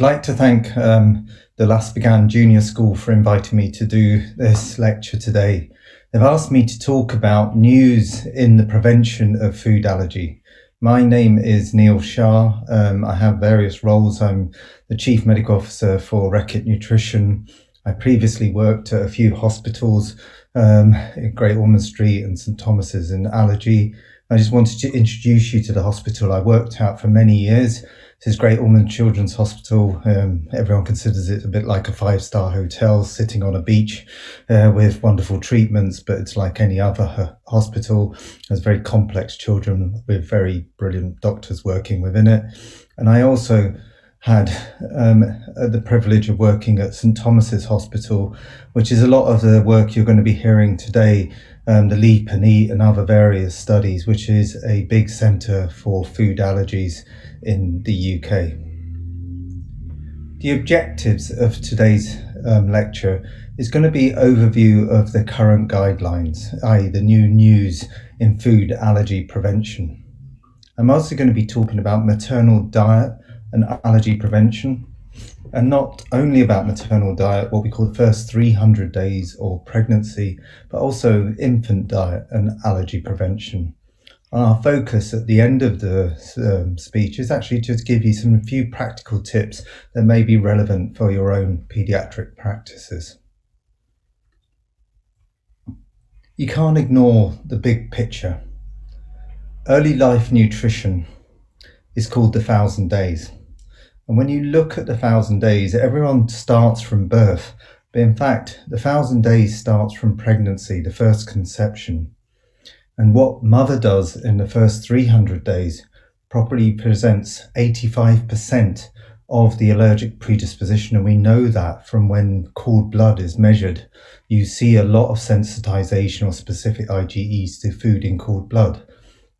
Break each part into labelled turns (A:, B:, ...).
A: like to thank the Last Began Junior School for inviting me to do this lecture today. They've asked me to talk about news in the prevention of food allergy. My name is Shah. I have various roles. I'm the Chief Medical Officer for Reckitt Nutrition. I previously worked at a few hospitals in Great Ormond Street and St Thomas's in allergy. I just wanted to introduce you to the hospital I worked at for many years. This is Great Ormond Children's Hospital. Everyone considers it a bit like a five-star hotel sitting on a beach with wonderful treatments, but it's like any other hospital. There's very complex children with very brilliant doctors working within it. And I also had the privilege of working at St Thomas's Hospital, which is a lot of the work you're going to be hearing today, the LEAP and EAT and other various studies, which is a big centre for food allergies in the UK. The objectives of today's lecture is going to be overview of the current guidelines, i.e. the new news in food allergy prevention. I'm also going to be talking about maternal diet and allergy prevention, and not only about maternal diet, what we call the first 300 days or pregnancy, but also infant diet and allergy prevention. And our focus at the end of the speech is actually to give you a few practical tips that may be relevant for your own paediatric practices. You can't ignore the big picture. Early life nutrition is called the 1,000 days. And when you look at the 1,000 days, everyone starts from birth. But in fact, the 1,000 days starts from pregnancy, the first conception. And what mother does in the first 300 days probably presents 85% of the allergic predisposition. And we know that from when cord blood is measured, you see a lot of sensitization or specific IgEs to food in cord blood.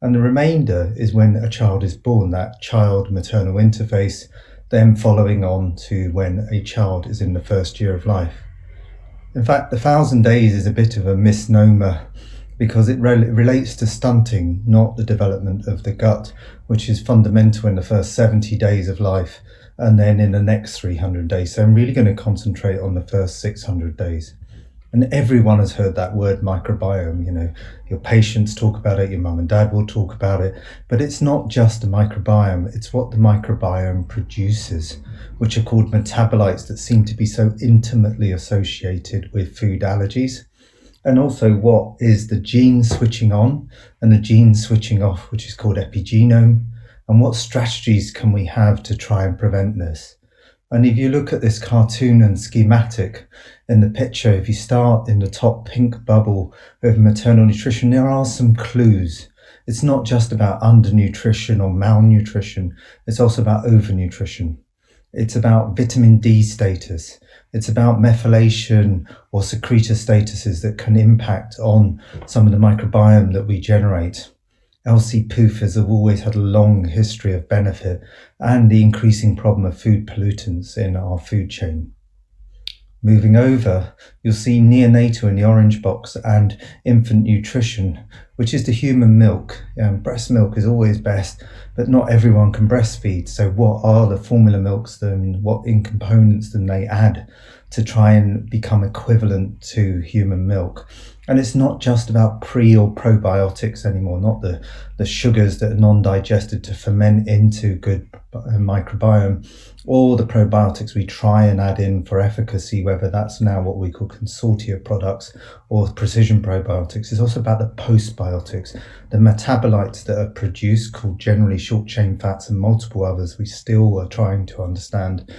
A: And the remainder is when a child is born, that child maternal interface, then following on to when a child is in the first year of life. In fact, the 1,000 days is a bit of a misnomer because it relates to stunting, not the development of the gut, which is fundamental in the first 70 days of life and then in the next 300 days. So I'm really going to concentrate on the first 600 days. And everyone has heard that word microbiome. You know, your patients talk about it, your mum and dad will talk about it, but it's not just a microbiome, it's what the microbiome produces, which are called metabolites that seem to be so intimately associated with food allergies. And also what is the gene switching on and the gene switching off, which is called epigenome, and what strategies can we have to try and prevent this. And if you look at this cartoon and schematic in the picture, if you start in the top pink bubble of maternal nutrition, there are some clues. It's not just about undernutrition or malnutrition, it's also about overnutrition. It's about vitamin D status. It's about methylation or secretor statuses that can impact on some of the microbiome that we generate. LC-POOFers have always had a long history of benefit and the increasing problem of food pollutants in our food chain. Moving over, you'll see neonatal in the orange box and infant nutrition, which is the human milk. Breast milk is always best, but not everyone can breastfeed. So what are the formula milks then? What in components then they add to try and become equivalent to human milk? And it's not just about pre or probiotics anymore, not the sugars that are non-digested to ferment into good microbiome, or the probiotics we try and add in for efficacy, whether that's now what we call consortia products or precision probiotics. It's also about the postbiotics, the metabolites that are produced, called generally short chain fats and multiple others we still are trying to understand,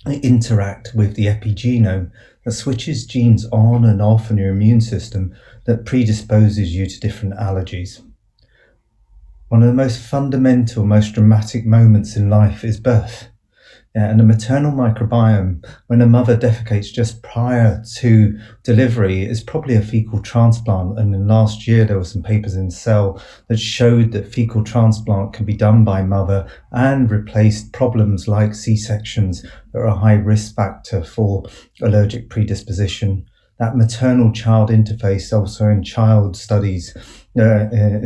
A: interact with the epigenome that switches genes on and off in your immune system that predisposes you to different allergies. One of the most fundamental, most dramatic moments in life is birth. And the maternal microbiome, when a mother defecates just prior to delivery, is probably a fecal transplant. And in last year, there were some papers in Cell that showed that fecal transplant can be done by mother and replaced problems like C-sections that are a high risk factor for allergic predisposition. That maternal-child interface also in child studies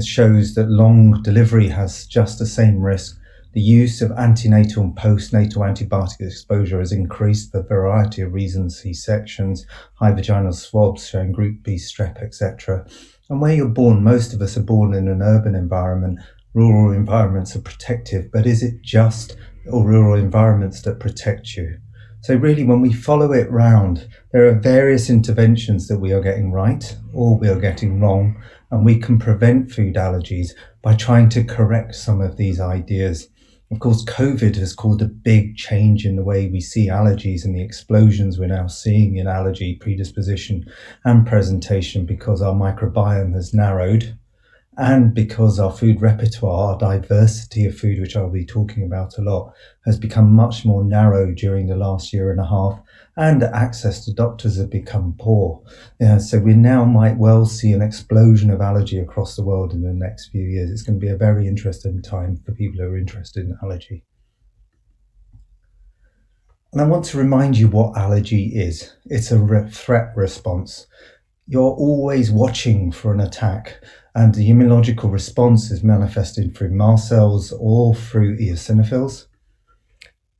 A: shows that long delivery has just the same risk The use of antenatal and postnatal antibiotic exposure has increased for a variety of reasons: C-sections, high vaginal swabs showing group B strep, etc. And where you're born, most of us are born in an urban environment. Rural environments are protective, but is it just rural environments that protect you? So really, when we follow it round, there are various interventions that we are getting right or we are getting wrong, and we can prevent food allergies by trying to correct some of these ideas. Of course, COVID has caused a big change in the way we see allergies and the explosions we're now seeing in allergy predisposition and presentation, because our microbiome has narrowed and because our food repertoire, our diversity of food, which I'll be talking about a lot, has become much more narrow during the last year and a half, and access to doctors have become poor. So we now might well see an explosion of allergy across the world in the next few years. It's going to be a very interesting time for people who are interested in allergy. And I want to remind you what allergy is. It's a threat response. You're always watching for an attack, and the immunological response is manifested through mast cells or through eosinophils.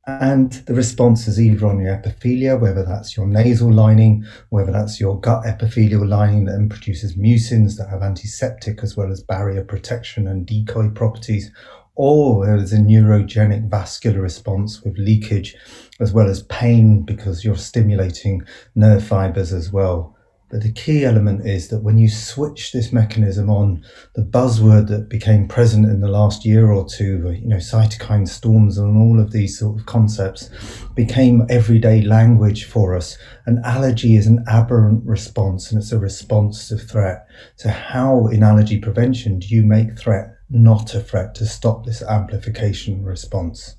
A: And the response is either on your epithelia, whether that's your nasal lining, whether that's your gut epithelial lining that then produces mucins that have antiseptic as well as barrier protection and decoy properties, or there's a neurogenic vascular response with leakage as well as pain because you're stimulating nerve fibers as well. But the key element is that when you switch this mechanism on, the buzzword that became present in the last year or two, cytokine storms and all of these sort of concepts became everyday language for us. An allergy is an aberrant response, and it's a response to threat. So how in allergy prevention do you make threat not a threat to stop this amplification response?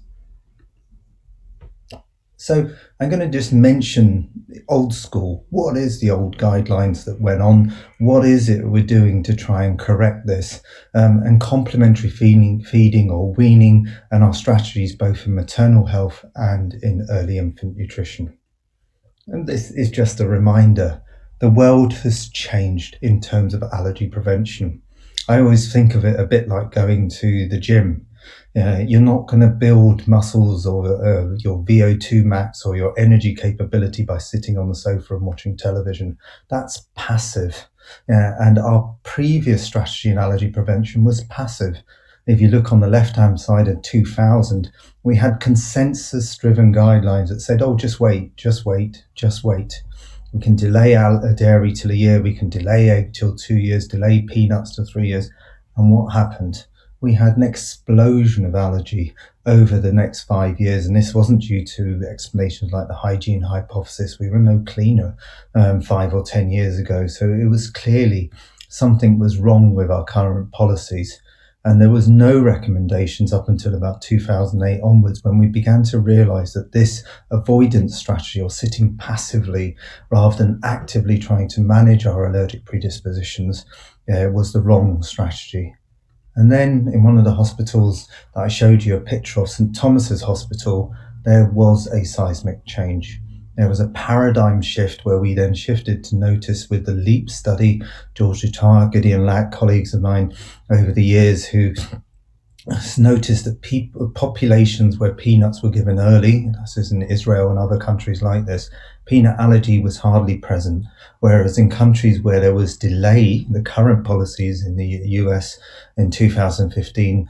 A: So I'm going to just mention the old school. What is the old guidelines that went on? What is it we're doing to try and correct this? And complementary feeding or weaning, and our strategies both in maternal health and in early infant nutrition. And this is just a reminder. The world has changed in terms of allergy prevention. I always think of it a bit like going to the gym. You're not going to build muscles or your VO2 max or your energy capability by sitting on the sofa and watching television. That's passive. And our previous strategy in allergy prevention was passive. If you look on the left-hand side of 2000, we had consensus-driven guidelines that said, oh, just wait. We can delay dairy till a year, we can delay egg till 2 years, delay peanuts till 3 years. And what happened? We had an explosion of allergy over the next 5 years, and this wasn't due to explanations like the hygiene hypothesis. We were no cleaner 5 or 10 years ago, so it was clearly something was wrong with our current policies. And there was no recommendations up until about 2008 onwards, when we began to realize that this avoidance strategy, or sitting passively rather than actively trying to manage our allergic predispositions, was the wrong strategy. And then in one of the hospitals that I showed you a picture of, St. Thomas's Hospital, there was a seismic change. There was a paradigm shift where we then shifted to notice with the LEAP study, George Dutar, Gideon Lack, colleagues of mine over the years who noticed that populations where peanuts were given early, this is in Israel and other countries like this, peanut allergy was hardly present. Whereas in countries where there was delay, the current policies in the US in 2015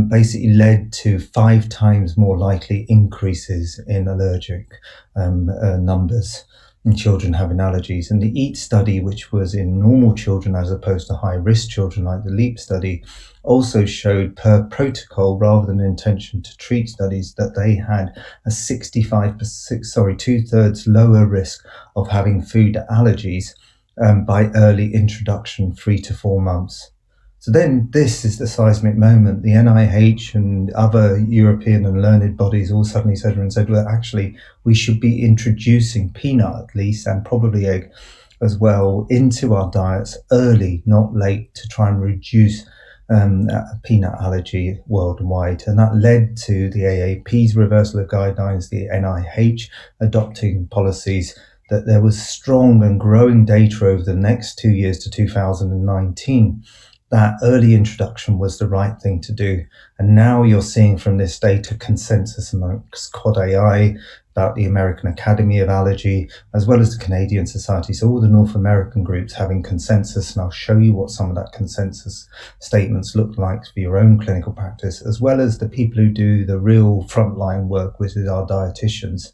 A: basically led to 5 times more likely increases in allergic numbers in children having allergies. And the EAT study, which was in normal children as opposed to high-risk children like the LEAP study, also showed per protocol rather than intention to treat studies that they had a 2/3 lower risk of having food allergies by early introduction, 3 to 4 months. So then this is the seismic moment. The NIH and other European and learned bodies all suddenly said, well, actually, we should be introducing peanut at least, and probably egg as well, into our diets early, not late, to try and reduce peanut allergy worldwide. And that led to the AAP's reversal of guidelines, the NIH adopting policies, that there was strong and growing data over the next 2 years to 2019 that early introduction was the right thing to do. And now you're seeing from this data consensus amongst Quad AI, about the American Academy of Allergy, as well as the Canadian Society. So all the North American groups having consensus, and I'll show you what some of that consensus statements look like for your own clinical practice, as well as the people who do the real frontline work, which is our dietitians,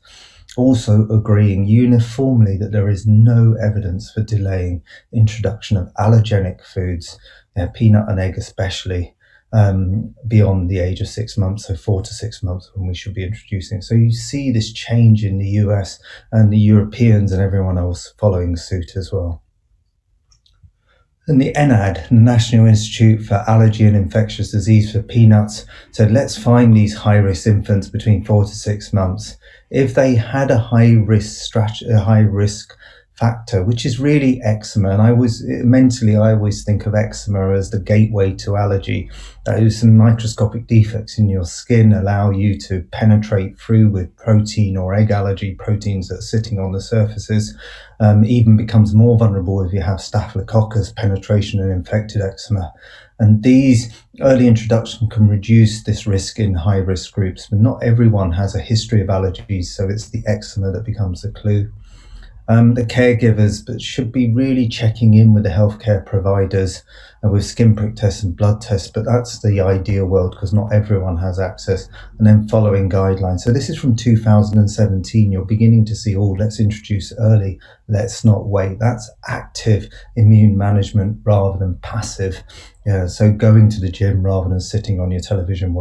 A: also agreeing uniformly that there is no evidence for delaying introduction of allergenic foods, peanut and egg especially, beyond the age of 6 months, so 4 to 6 months when we should be introducing. So you see this change in the US and the Europeans and everyone else following suit as well. And the NIAID, the National Institute for Allergy and Infectious Disease for Peanuts, said let's find these high-risk infants between 4 to 6 months. If they had a high-risk factor, which is really eczema, and I always think of eczema as the gateway to allergy. Those some microscopic defects in your skin allow you to penetrate through with protein or egg allergy proteins that are sitting on the surfaces. Even becomes more vulnerable if you have staphylococcus penetration and infected eczema. And these early introduction can reduce this risk in high-risk groups, but not everyone has a history of allergies, so it's the eczema that becomes the clue. The caregivers but should be really checking in with the healthcare providers with skin prick tests and blood tests, but that's the ideal world because not everyone has access, and then following guidelines. So this is from 2017. You're beginning to see, let's introduce early, let's not wait. That's active immune management rather than passive. So going to the gym rather than sitting on your television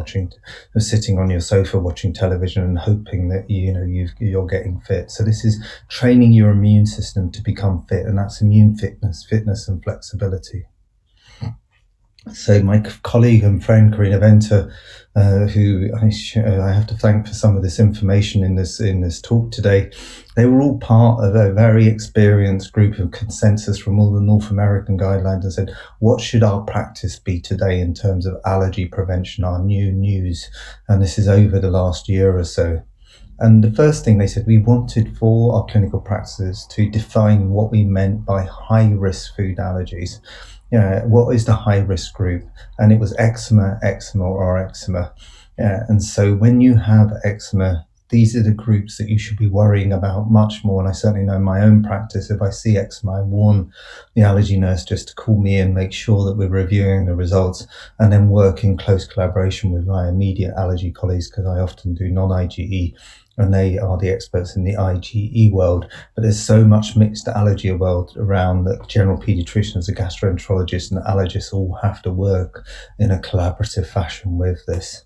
A: sitting on your sofa watching television and hoping that you're getting fit. So this is training your immune system to become fit, and that's immune fitness and flexibility. So my colleague and friend Karina Venter, who I have to thank for some of this information in this talk today, they were all part of a very experienced group of consensus from all the North American guidelines and said, what should our practice be today in terms of allergy prevention, our new news? And this is over the last year or so. And the first thing they said, we wanted for our clinical practices to define what we meant by high-risk food allergies. What is the high-risk group? And it was eczema. And so when you have eczema, these are the groups that you should be worrying about much more. And I certainly know in my own practice, if I see eczema, I warn the allergy nurse just to call me and make sure that we're reviewing the results and then work in close collaboration with my immediate allergy colleagues, because I often do non-IgE and they are the experts in the IgE world. But there's so much mixed allergy world around that general pediatricians, the gastroenterologists and the allergists all have to work in a collaborative fashion with this.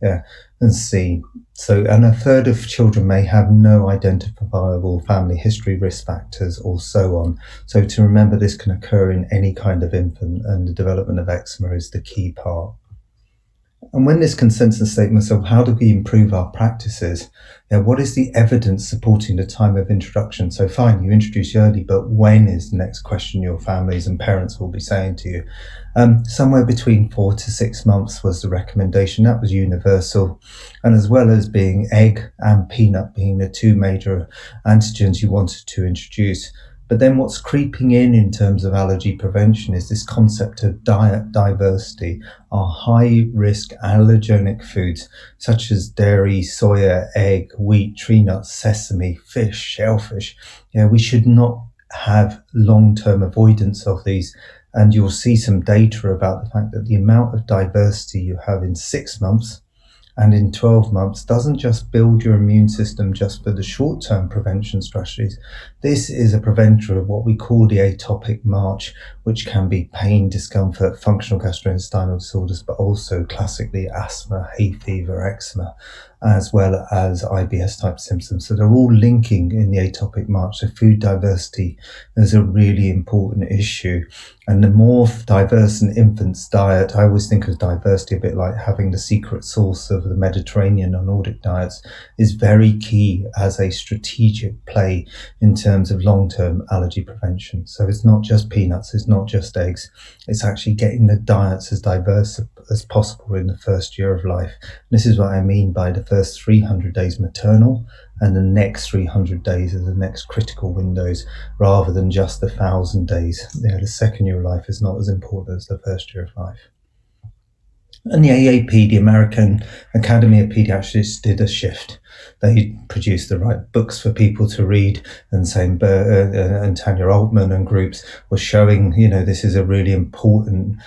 A: And see. So, and a third of children may have no identifiable family history risk factors or so on. So to remember this can occur in any kind of infant, and the development of eczema is the key part. And when this consensus statement of how do we improve our practices, what is the evidence supporting the time of introduction? So fine, you introduce early, but when is the next question your families and parents will be saying to you? Somewhere between 4 to 6 months was the recommendation. That was universal. And as well as being egg and peanut being the two major antigens you wanted to introduce. But then what's creeping in terms of allergy prevention is this concept of diet diversity. Our high-risk allergenic foods, such as dairy, soya, egg, wheat, tree nuts, sesame, fish, shellfish, we should not have long-term avoidance of these. And you'll see some data about the fact that the amount of diversity you have in 6 months and in 12 months doesn't just build your immune system just for the short-term prevention strategies. This is a preventer of what we call the atopic march, which can be pain, discomfort, functional gastrointestinal disorders, but also classically asthma, hay fever, eczema, as well as IBS type symptoms. So they're all linking in the atopic march. So food diversity is a really important issue. And the more diverse an infant's diet, I always think of diversity a bit like having the secret sauce of the Mediterranean or Nordic diets, is very key as a strategic play in terms of long-term allergy prevention. So it's not just peanuts, it's not just eggs, it's actually getting the diets as diverse as possible in the first year of life. This is what I mean by the first 300 days maternal, and the next 300 days are the next critical windows, rather than just the 1,000 days. The second year of life is not as important as the first year of life. And the AAP, the American Academy of Pediatrics, did a shift. They produced the right books for people to read, and and Tanya Altman and groups were showing, this is a really important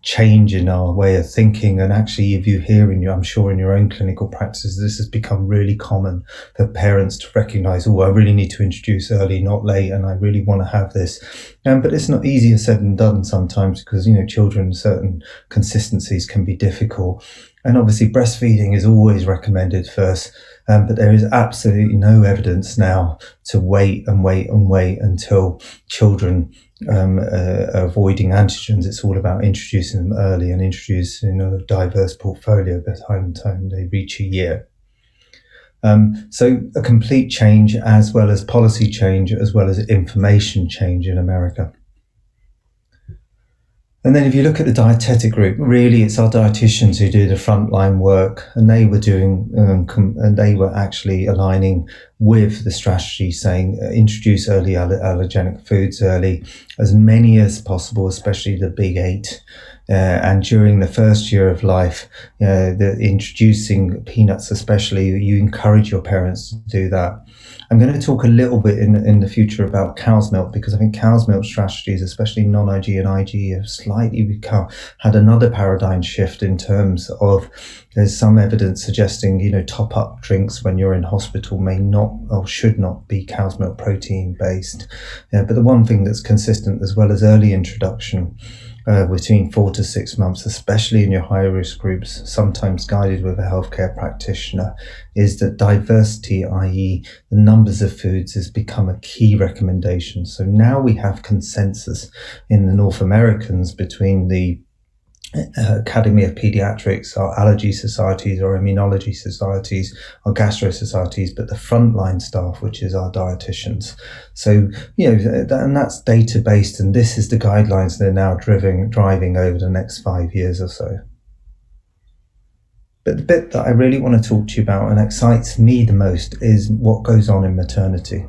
A: change in our way of thinking. And actually, if you hear I'm sure in your own clinical practices, this has become really common for parents to recognize, I really need to introduce early, not late, and I really want to have this. But it's not easier said than done sometimes, because, children, certain consistencies can be difficult. And obviously breastfeeding is always recommended first, but there is absolutely no evidence now to wait until children are avoiding antigens. It's all about introducing them early and introducing a diverse portfolio by the time they reach a year. So a complete change, as well as policy change, as well as information change in America. And then if you look at the dietetic group, really it's our dietitians who do the frontline work, and they were doing, and they were actually aligning with the strategy, saying introduce early allergenic foods early, as many as possible, especially the big 8. And during the first year of life, introducing peanuts especially, you encourage your parents to do that. I'm going to talk a little bit in the future about cow's milk, because I think cow's milk strategies, especially non-IG and IG, have slightly had another paradigm shift in terms of, there's some evidence suggesting, top-up drinks when you're in hospital may not or should not be cow's milk protein based. But the one thing that's consistent, as well as early introduction, between 4 to 6 months, especially in your high-risk groups, sometimes guided with a healthcare practitioner, is that diversity, i.e. the numbers of foods, has become a key recommendation. So now we have consensus in the North Americans between the Academy of Pediatrics, our allergy societies, our immunology societies, our gastro societies, but the frontline staff, which is our dietitians. So, and that's data-based, and this is the guidelines they're now driving over the next 5 years or so. But the bit that I really want to talk to you about and excites me the most is what goes on in maternity.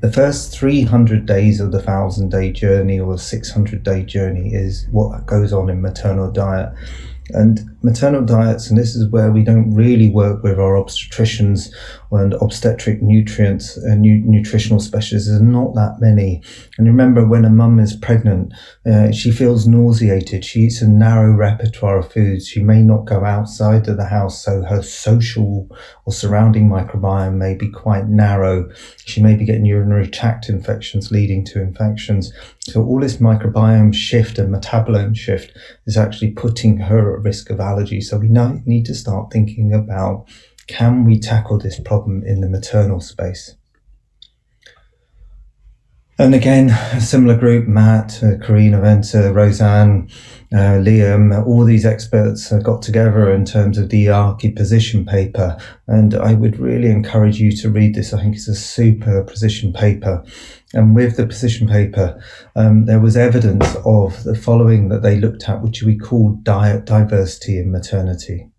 A: The first 300 days of the 1,000-day journey or 600-day journey is what goes on in maternal diet. And maternal diets, and this is where we don't really work with our obstetricians and obstetric nutrients and nutritional specialists. There's not that many. And remember, when a mum is pregnant, she feels nauseated. She eats a narrow repertoire of foods. She may not go outside of the house, so her social or surrounding microbiome may be quite narrow. She may be getting urinary tract infections leading to infections. So all this microbiome shift and metabolome shift is actually putting her at risk of allergy. So we now need to start thinking about, can we tackle this problem in the maternal space? And again, a similar group, Matt, Karina Venter, Roseanne, Liam, all these experts got together in terms of the ARCHI position paper. And I would really encourage you to read this. I think it's a super position paper. And with the position paper, there was evidence of the following that they looked at, which we call diet diversity in maternity.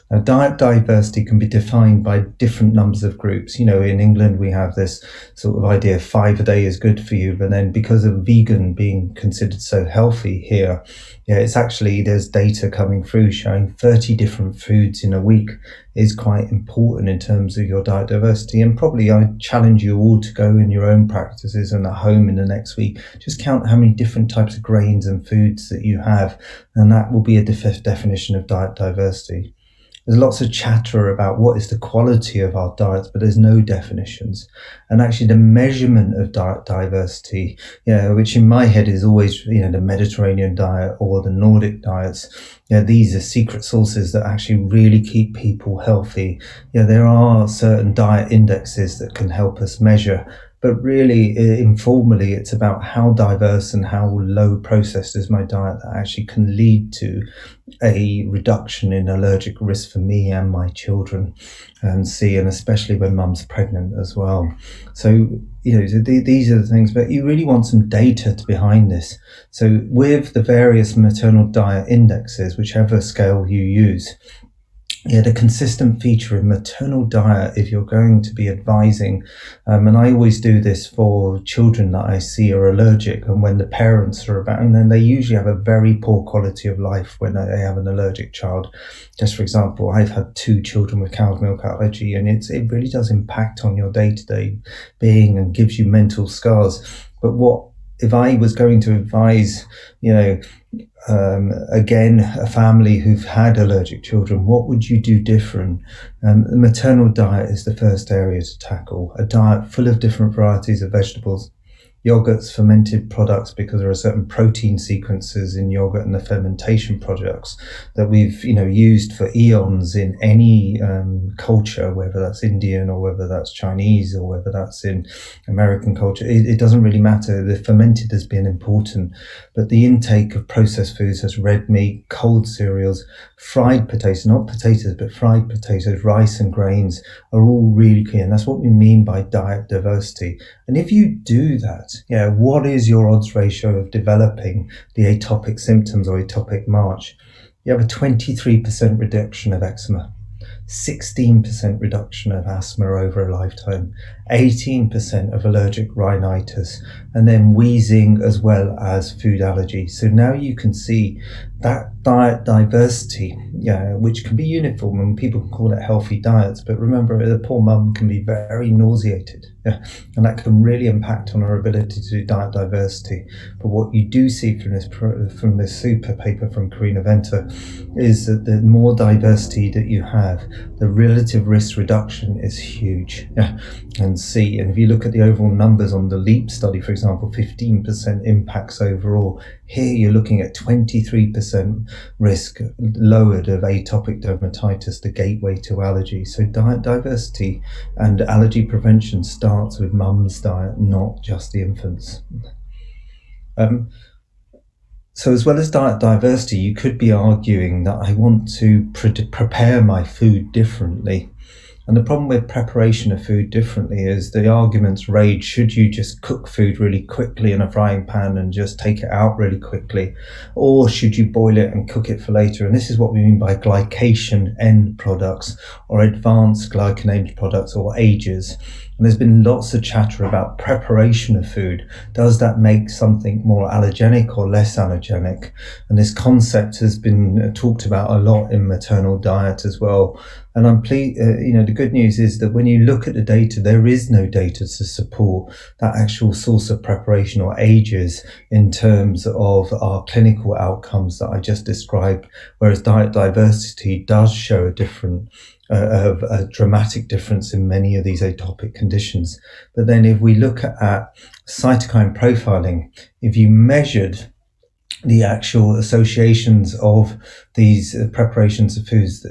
A: Now, diet diversity can be defined by different numbers of groups. In England, we have this sort of idea 5 a day is good for you, but then because of vegan being considered so healthy here, it's actually, there's data coming through showing 30 different foods in a week is quite important in terms of your diet diversity. And probably I challenge you all to go in your own practices and at home in the next week, just count how many different types of grains and foods that you have, and that will be a definition of diet diversity. There's lots of chatter about what is the quality of our diets, but there's no definitions. And actually the measurement of diet diversity, which in my head is always, the Mediterranean diet or the Nordic diets, these are secret sources that actually really keep people healthy. There are certain diet indexes that can help us measure, but really informally, it's about how diverse and how low processed is my diet that actually can lead to a reduction in allergic risk for me and my children, and especially when mum's pregnant as well. So, these are the things, but you really want some data behind this. So with the various maternal diet indexes, whichever scale you use, the consistent feature in maternal diet, if you're going to be advising, and I always do this for children that I see are allergic, and when the parents are about, and then they usually have a very poor quality of life when they have an allergic child. Just for example, I've had 2 children with cow's milk allergy, and it really does impact on your day-to-day being and gives you mental scars. But what if I was going to advise, again, a family who've had allergic children, what would you do different? The maternal diet is the first area to tackle. A diet full of different varieties of vegetables, yogurts, fermented products, because there are certain protein sequences in yogurt and the fermentation products that we've used for eons in any culture, whether that's Indian or whether that's Chinese or whether that's in American culture. It doesn't really matter. The fermented has been important, but the intake of processed foods as red meat, cold cereals, fried potatoes, not potatoes but fried potatoes, rice and grains are all really key, and that's what we mean by diet diversity. And if you do that, what is your odds ratio of developing the atopic symptoms or atopic march? You have a 23% reduction of eczema, 16% reduction of asthma over a lifetime, 18% of allergic rhinitis, and then wheezing as well as food allergy. So now you can see that diet diversity, which can be uniform, and people can call it healthy diets, but remember, the poor mum can be very nauseated, and that can really impact on her ability to do diet diversity. But what you do see from this super paper from Karina Venter is that the more diversity that you have, the relative risk reduction is huge. And if you look at the overall numbers on the LEAP study, for example, 15% impacts overall. Here you're looking at 23% risk lowered of atopic dermatitis, the gateway to allergy. So diet diversity and allergy prevention starts with mum's diet, not just the infants. So as well as diet diversity, you could be arguing that I want to prepare my food differently. And the problem with preparation of food differently is the arguments rage, should you just cook food really quickly in a frying pan and just take it out really quickly? Or should you boil it and cook it for later? And this is what we mean by glycation end products or advanced glycanated products or AGEs. And there's been lots of chatter about preparation of food. Does that make something more allergenic or less allergenic? And this concept has been talked about a lot in maternal diet as well. And I'm pleased, the good news is that when you look at the data, there is no data to support that actual source of preparation or AGEs in terms of our clinical outcomes that I just described, whereas diet diversity does show a dramatic difference in many of these atopic conditions. But then if we look at cytokine profiling, if you measured the actual associations of these preparations of foods,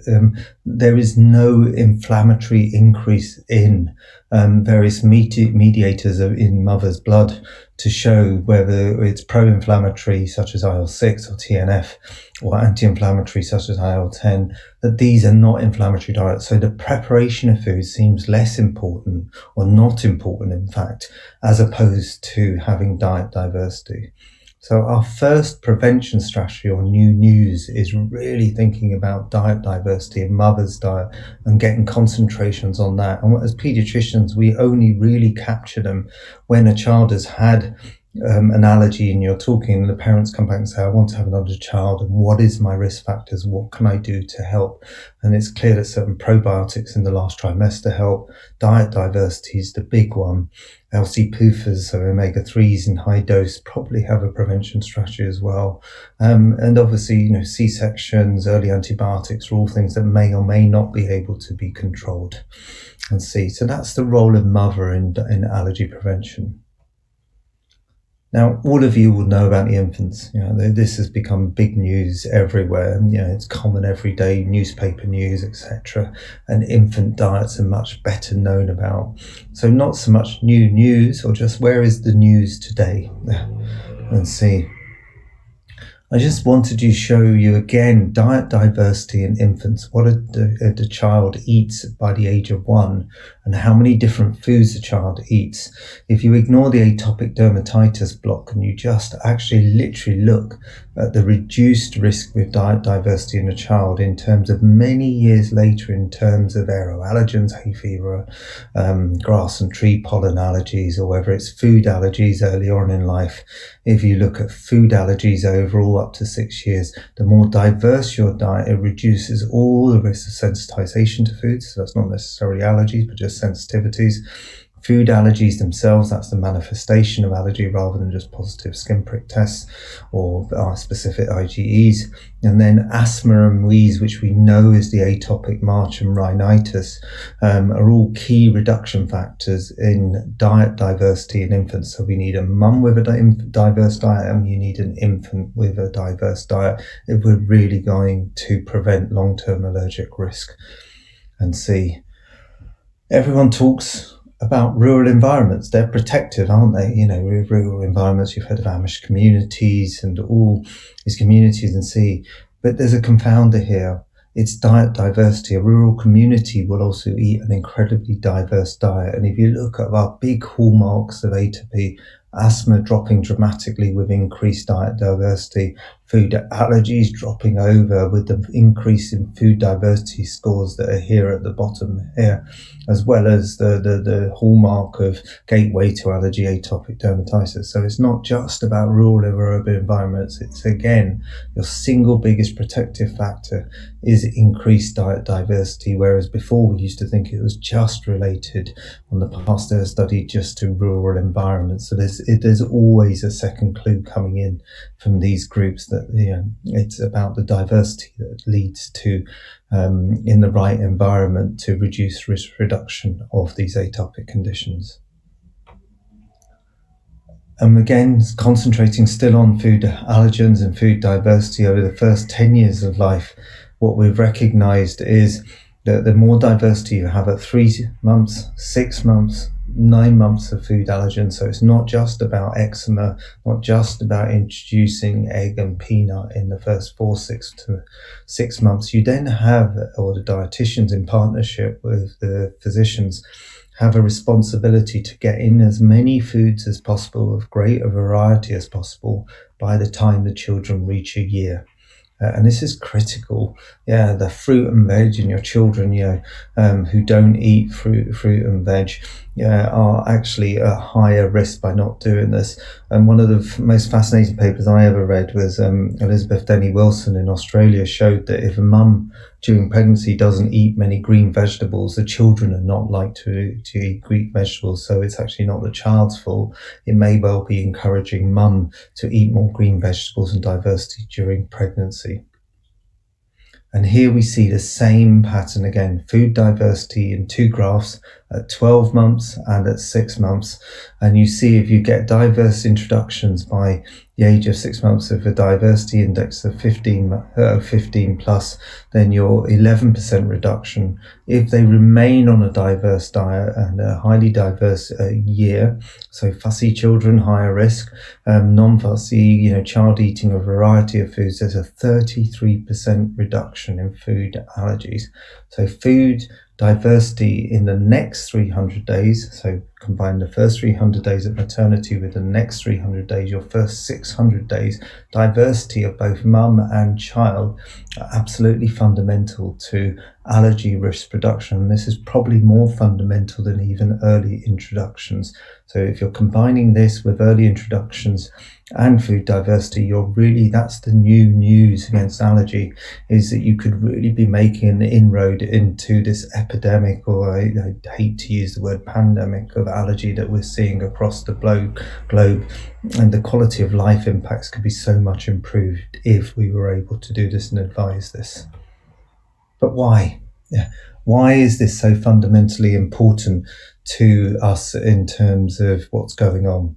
A: there is no inflammatory increase in various mediators in mother's blood to show whether it's pro-inflammatory such as IL-6 or TNF or anti-inflammatory such as IL-10, that these are not inflammatory diets. So the preparation of food seems less important, or not important in fact, as opposed to having diet diversity. So our first prevention strategy or new news is really thinking about diet diversity and mother's diet and getting concentrations on that. And as pediatricians, we only really capture them when a child has had an allergy and you're talking and the parents come back and say, I want to have another child, and what is my risk factors? What can I do to help? And it's clear that certain probiotics in the last trimester help. Diet diversity is the big one. LC-PUFAs, so omega-3s in high dose, probably have a prevention strategy as well. And obviously, C-sections, early antibiotics are all things that may or may not be able to be controlled. And so that's the role of mother in allergy prevention. Now, all of you will know about the infants. This has become big news everywhere. It's common everyday newspaper news, etc. And infant diets are much better known about. So not so much new news, or just where is the news today? Let's see. I just wanted to show you again diet diversity in infants. What the child eats by the age of 1, and how many different foods a child eats. If you ignore the atopic dermatitis block and you just actually literally look at the reduced risk with diet diversity in a child in terms of many years later, in terms of aeroallergens, hay fever, grass and tree pollen allergies, or whether it's food allergies early on in life. If you look at food allergies overall up to 6 years, the more diverse your diet, it reduces all the risk of sensitization to foods. So that's not necessarily allergies, but just sensitivities. Food allergies themselves, that's the manifestation of allergy rather than just positive skin prick tests or specific IgEs. And then asthma and wheeze, which we know is the atopic march and rhinitis, are all key reduction factors in diet diversity in infants. So we need a mum with a diverse diet and you need an infant with a diverse diet if we're really going to prevent long-term allergic risk. And see, everyone talks about rural environments. They're protective, aren't they? Rural environments, you've heard of Amish communities and all these communities, and see, but there's a confounder here. It's diet diversity. A rural community will also eat an incredibly diverse diet. And if you look at our big hallmarks of atopy, asthma dropping dramatically with increased diet diversity, food allergies dropping over with the increase in food diversity scores that are here at the bottom here, as well as the hallmark of gateway to allergy, atopic dermatitis. So it's not just about rural or urban environments. It's, again, your single biggest protective factor is increased diet diversity, whereas before we used to think it was just related on the Pasteur study just to rural environments. So there's always a second clue coming in from these groups that it's about the diversity that leads to in the right environment to reduce risk reduction of these atopic conditions. And again, concentrating still on food allergens and food diversity over the first 10 years of life, what we've recognized is that the more diversity you have at 3 months, 6 months, 9 months of food allergens. So it's not just about eczema, not just about introducing egg and peanut in the first 6 months. You then have, or the dietitians in partnership with the physicians, have a responsibility to get in as many foods as possible of greater variety as possible by the time the children reach a year. And this is critical. The fruit and veg in your children, who don't eat fruit and veg, are actually at higher risk by not doing this. And one of the most fascinating papers I ever read was Elizabeth Denny Wilson in Australia showed that if a mum during pregnancy doesn't eat many green vegetables, the children are not like to eat green vegetables. So it's actually not the child's fault. It may well be encouraging mum to eat more green vegetables and diversity during pregnancy. And here we see the same pattern again, food diversity in 2 graphs at 12 months and at 6 months. And you see if you get diverse introductions by the age of 6 months of a diversity index of 15 plus, then your 11% reduction. If they remain on a diverse diet and a highly diverse year, so fussy children, higher risk, non-fussy, child eating a variety of foods, there's a 33% reduction in food allergies. So food diversity in the next 300 days, so combine the first 300 days of maternity with the next 300 days, your first 600 days, diversity of both mum and child are absolutely fundamental to allergy risk reduction. And this is probably more fundamental than even early introductions. So if you're combining this with early introductions and food diversity, that's the new news against allergy, is that you could really be making an inroad into this epidemic, or I hate to use the word pandemic, of allergy that we're seeing across the globe, and the quality of life impacts could be so much improved if we were able to do this and advise this. But why? Why is this so fundamentally important to us in terms of what's going on?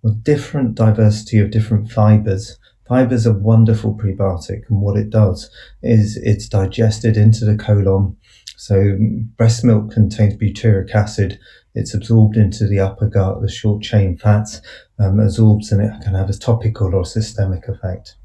A: Well, different diversity of different fibers. Fibers are wonderful prebiotic, and what it does is it's digested into the colon. So breast milk contains butyric acid. It's absorbed into the upper gut, the short chain fats, absorbs, and it can have a topical or systemic effect.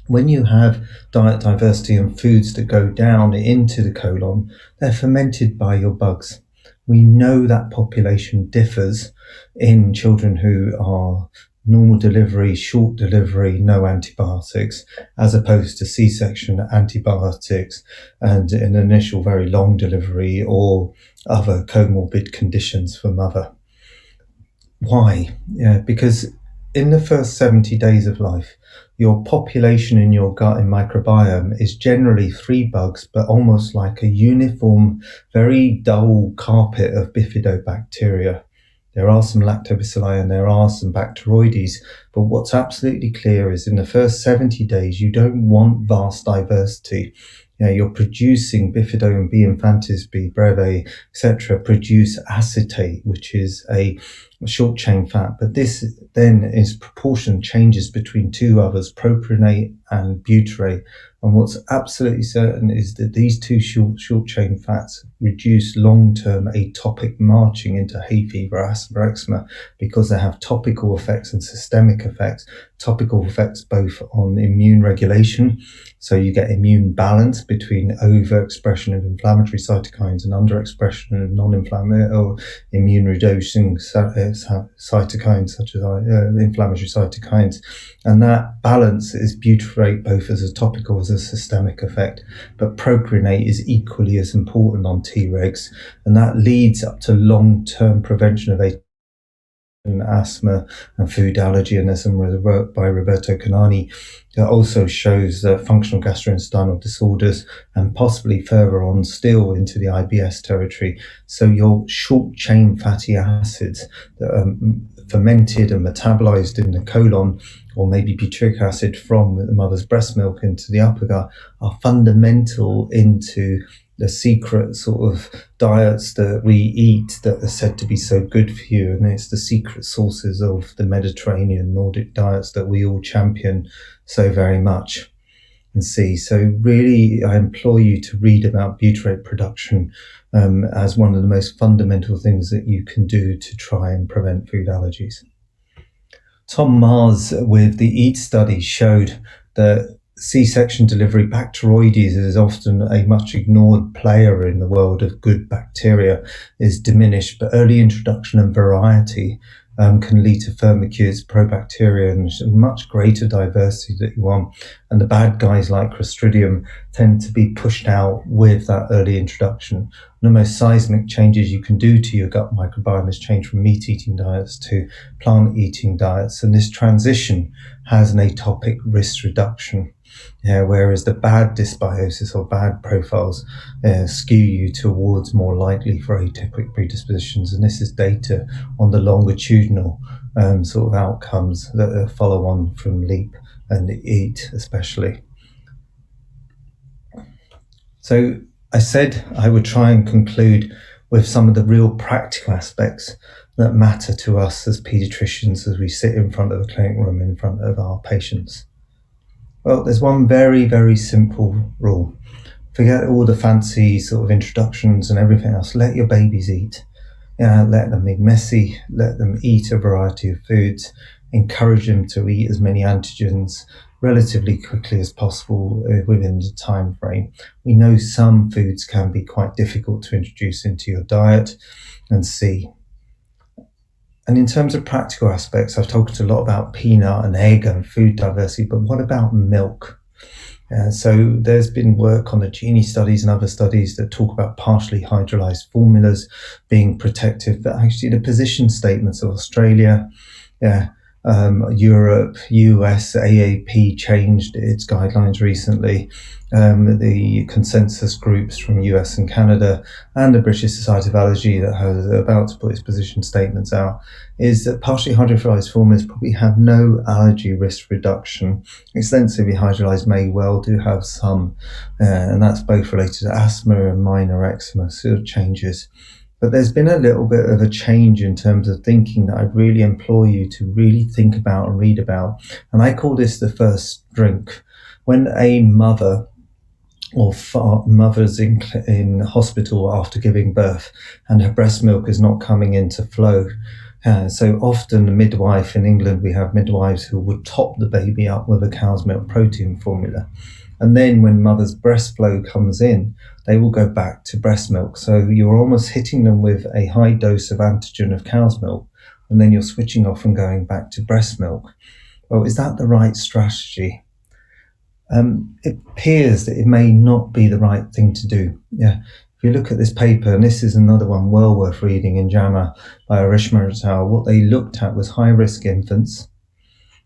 A: When you have diet diversity and foods that go down into the colon, they're fermented by your bugs. We know that population differs in children who are normal delivery, short delivery, no antibiotics, as opposed to C-section antibiotics and an initial very long delivery or other comorbid conditions for mother. Why? Yeah, because in the first 70 days of life, your population in your gut and microbiome is generally 3 bugs, but almost like a uniform, very dull carpet of bifidobacteria. There are some lactobacilli and there are some Bacteroides, but what's absolutely clear is in the first 70 days, you don't want vast diversity. You're producing bifido and B. infantis, B. breve, etc., produce acetate, which is a short chain fat, but this then is proportion changes between 2 others, propionate and butyrate. And what's absolutely certain is that these 2 short chain fats reduce long-term atopic marching into hay fever, asthma, eczema, because they have topical effects and systemic effects. Topical effects both on immune regulation, so you get immune balance between overexpression of inflammatory cytokines and underexpression of non-inflammatory or immune reducing cytokines such as inflammatory cytokines, and that balance is butyrate both as a topical as a systemic effect, but propionate is equally as important on Tregs, and that leads up to long-term prevention of asthma and food allergy. And there's some work by Roberto Canani that also shows functional gastrointestinal disorders and possibly further on still into the IBS territory. So your short chain fatty acids that are fermented and metabolized in the colon, or maybe butyric acid from the mother's breast milk into the upper gut, are fundamental into the secret sort of diets that we eat that are said to be so good for you. And it's the secret sources of the Mediterranean Nordic diets that we all champion so very much and see. So really, I implore you to read about butyrate production as one of the most fundamental things that you can do to try and prevent food allergies. Tom Mars with the EAT study showed that C-section delivery Bacteroides is often a much ignored player in the world of good bacteria, is diminished, but early introduction and variety can lead to Firmicutes, Probacteria, and much greater diversity that you want. And the bad guys like Clostridium tend to be pushed out with that early introduction. The most seismic changes you can do to your gut microbiome is change from meat-eating diets to plant-eating diets. And this transition has an atopic risk reduction. Whereas the bad dysbiosis or bad profiles skew you towards more likely for atypic predispositions. And this is data on the longitudinal sort of outcomes that follow on from LEAP and EAT especially. So I said I would try and conclude with some of the real practical aspects that matter to us as paediatricians as we sit in front of a clinic room in front of our patients. Well, there's one very, very simple rule. Forget all the fancy sort of introductions and everything else. Let your babies eat. Let them be messy. Let them eat a variety of foods. Encourage them to eat as many antigens relatively quickly as possible within the time frame. We know some foods can be quite difficult to introduce into your diet and see. And in terms of practical aspects, I've talked a lot about peanut and egg and food diversity, but what about milk? So there's been work on the Genie studies and other studies that talk about partially hydrolyzed formulas being protective, but actually the position statements of Australia, Europe, US, AAP changed its guidelines recently. The consensus groups from US and Canada and the British Society of Allergy that has about to put its position statements out is that partially hydrolyzed formulas probably have no allergy risk reduction. Extensively hydrolyzed may well do have some, and that's both related to asthma and minor eczema sort of changes. But there's been a little bit of a change in terms of thinking that I'd really implore you to really think about and read about. And I call this the first drink. When a mother or mother's in hospital after giving birth and her breast milk is not coming into flow, so often the midwife in England, we have midwives who would top the baby up with a cow's milk protein formula. And then when mother's breast flow comes in, they will go back to breast milk. So you're almost hitting them with a high dose of antigen of cow's milk, and then you're switching off and going back to breast milk. Well, is that the right strategy? It appears that it may not be the right thing to do. Yeah. If you look at this paper, and this is another one well worth reading in JAMA by Arishma et al., what they looked at was high-risk infants,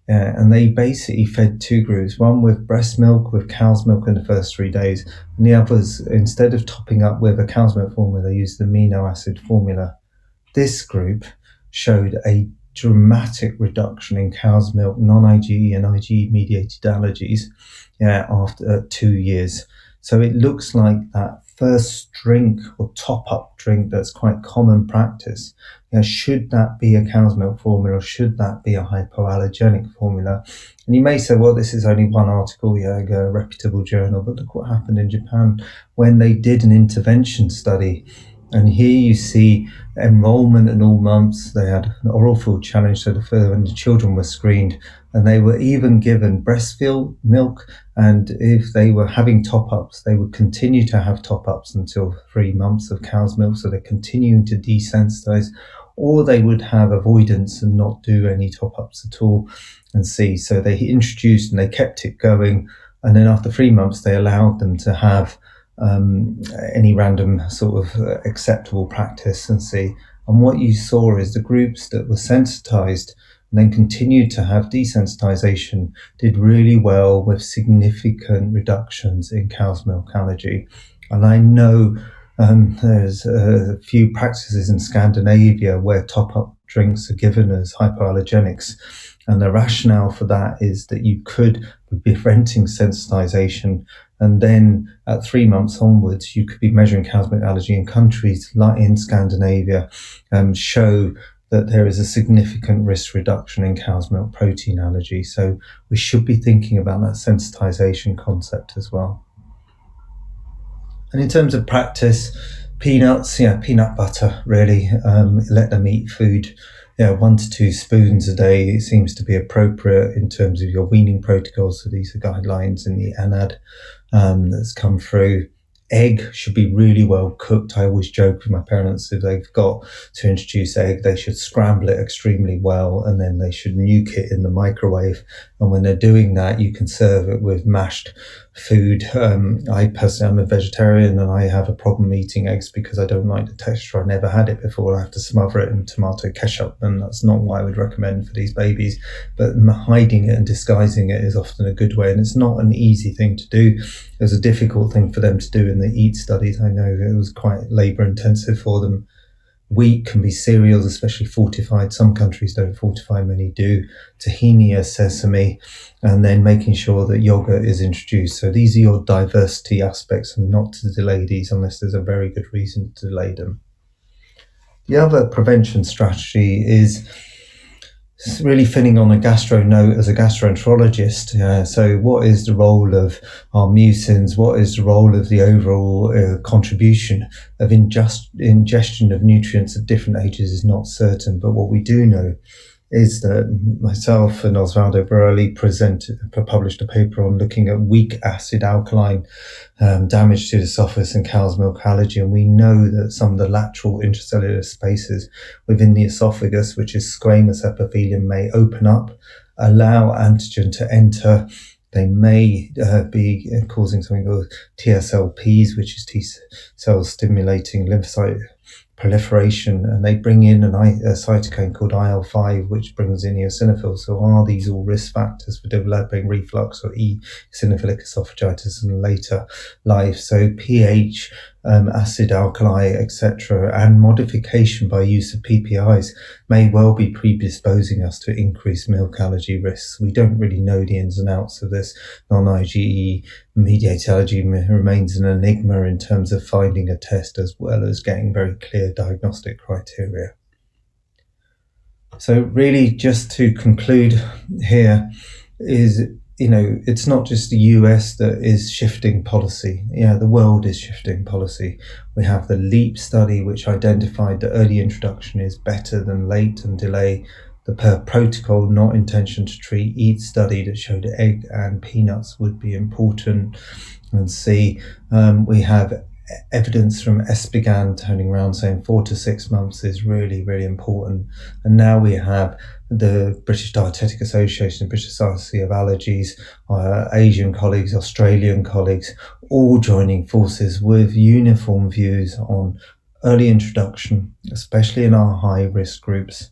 A: and they basically fed two groups, one with breast milk, with cow's milk in the first 3 days, and the others, instead of topping up with a cow's milk formula, they used the amino acid formula. This group showed a dramatic reduction in cow's milk, non-IgE and IgE-mediated allergies after 2 years. So it looks like that first drink or top-up drink that's quite common practice, should that be a cow's milk formula, or should that be a hypoallergenic formula? And you may say, well, this is only one article, a reputable journal, but look what happened in Japan when they did an intervention study. And here you see enrollment in all months. They had an oral food challenge, so when the children were screened, and they were even given breast milk, and if they were having top-ups, they would continue to have top-ups until 3 months of cow's milk, so they're continuing to desensitize, or they would have avoidance and not do any top-ups at all and see. So they introduced and they kept it going, and then after 3 months they allowed them to have any random sort of acceptable practice and see. And what you saw is the groups that were sensitized and then continued to have desensitization did really well with significant reductions in cow's milk allergy. And I know there's a few practices in Scandinavia where top-up drinks are given as hypoallergenics. And the rationale for that is that you could be preventing sensitization, and then at 3 months onwards, you could be measuring cow's milk allergy in countries like in Scandinavia, show that there is a significant risk reduction in cow's milk protein allergy. So we should be thinking about that sensitization concept as well. And in terms of practice, peanuts, peanut butter, really, let them eat food. 1 to 2 spoons a day seems to be appropriate in terms of your weaning protocols. So these are guidelines in the ANAD that's come through. Egg should be really well cooked. I always joke with my parents, if they've got to introduce egg, they should scramble it extremely well, and then they should nuke it in the microwave. And when they're doing that, you can serve it with mashed food. I personally am a vegetarian, and I have a problem eating eggs because I don't like the texture. I never had it before. I have to smother it in tomato ketchup, and that's not what I would recommend for these babies. But hiding it and disguising it is often a good way, and it's not an easy thing to do. It was a difficult thing for them to do in the EAT studies. I know it was quite labour intensive for them. Wheat can be cereals, especially fortified. Some countries don't fortify, many do. Tahini, sesame, and then making sure that yogurt is introduced. So these are your diversity aspects, and not to delay these unless there's a very good reason to delay them. The other prevention strategy is really finning on a gastro note as a gastroenterologist. So what is the role of our mucins? What is the role of the overall contribution of ingestion of nutrients at different ages is not certain. But what we do know is that myself and Osvaldo Borelli published a paper on looking at weak acid alkaline damage to the esophagus and cow's milk allergy. And we know that some of the lateral intracellular spaces within the esophagus, which is squamous epithelium, may open up, allow antigen to enter. They may be causing something called TSLPs, which is T cell stimulating lymphocyte proliferation, and they bring in a cytokine called IL-5, which brings in eosinophils. So are these all risk factors for developing reflux or eosinophilic esophagitis in later life? So pH, acid, alkali, etc., and modification by use of PPIs may well be predisposing us to increased milk allergy risks. We don't really know the ins and outs of this. Non-IgE mediated allergy remains an enigma in terms of finding a test as well as getting very clear diagnostic criteria. So really, just to conclude here, is it's not just the US that is shifting policy. The world is shifting policy. We have the LEAP study, which identified that early introduction is better than late and delay. the per protocol, not intention to treat, EAT study that showed egg and peanuts would be important. And C, we have evidence from Espigan turning around saying 4 to 6 months is really, really important. And now we have the British Dietetic Association, British Society of Allergies, Asian colleagues, Australian colleagues, all joining forces with uniform views on early introduction, especially in our high risk groups.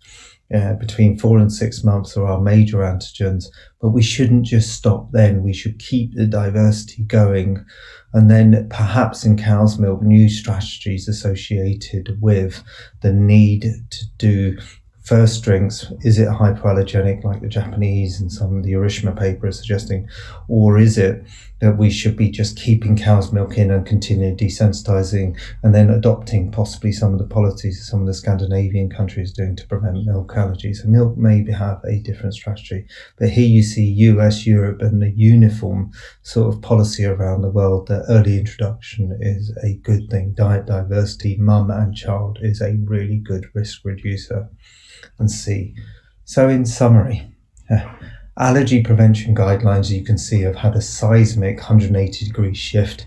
A: Between 4 and 6 months are our major antigens, but we shouldn't just stop then. We should keep the diversity going, and then perhaps in cow's milk, new strategies associated with the need to do first drinks. Is it hypoallergenic like the Japanese and some of the Urishima paper are suggesting, or is it that we should be just keeping cow's milk in and continue desensitizing and then adopting possibly some of the policies some of the Scandinavian countries doing to prevent milk allergies? And milk may have a different strategy, but here you see US, Europe and the uniform sort of policy around the world that early introduction is a good thing. Diet diversity, mum and child, is a really good risk reducer. And C. So in summary, allergy prevention guidelines, you can see, have had a seismic 180-degree shift,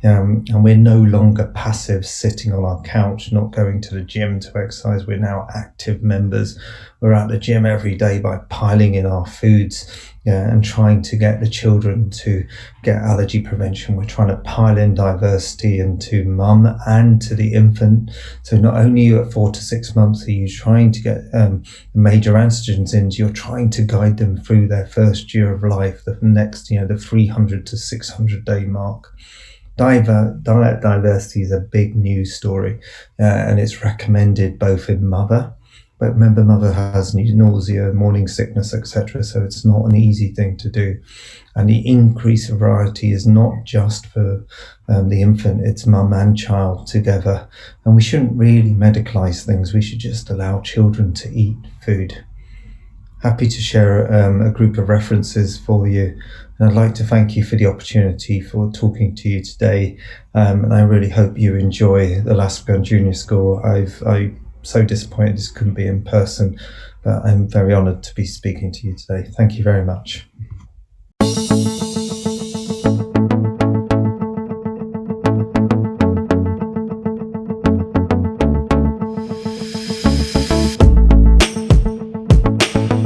A: and we're no longer passive sitting on our couch, not going to the gym to exercise. We're now active members. We're at the gym every day by piling in our foods, and trying to get the children to get allergy prevention. We're trying to pile in diversity into mum and to the infant. So not only at 4 to 6 months are you trying to get major antigens in, you're trying to guide them through their first year of life, the next, the 300 to 600 day mark. Diet diversity is a big news story, and it's recommended both in mother, but remember, mother has nausea, morning sickness, etc. So it's not an easy thing to do. And the increase of variety is not just for the infant, it's mum and child together. And we shouldn't really medicalize things. We should just allow children to eat food. Happy to share a group of references for you. And I'd like to thank you for the opportunity for talking to you today. And I really hope you enjoy the Lascaux Junior School. I'm so disappointed this couldn't be in person, but I'm very honoured to be speaking to you today. Thank you very much.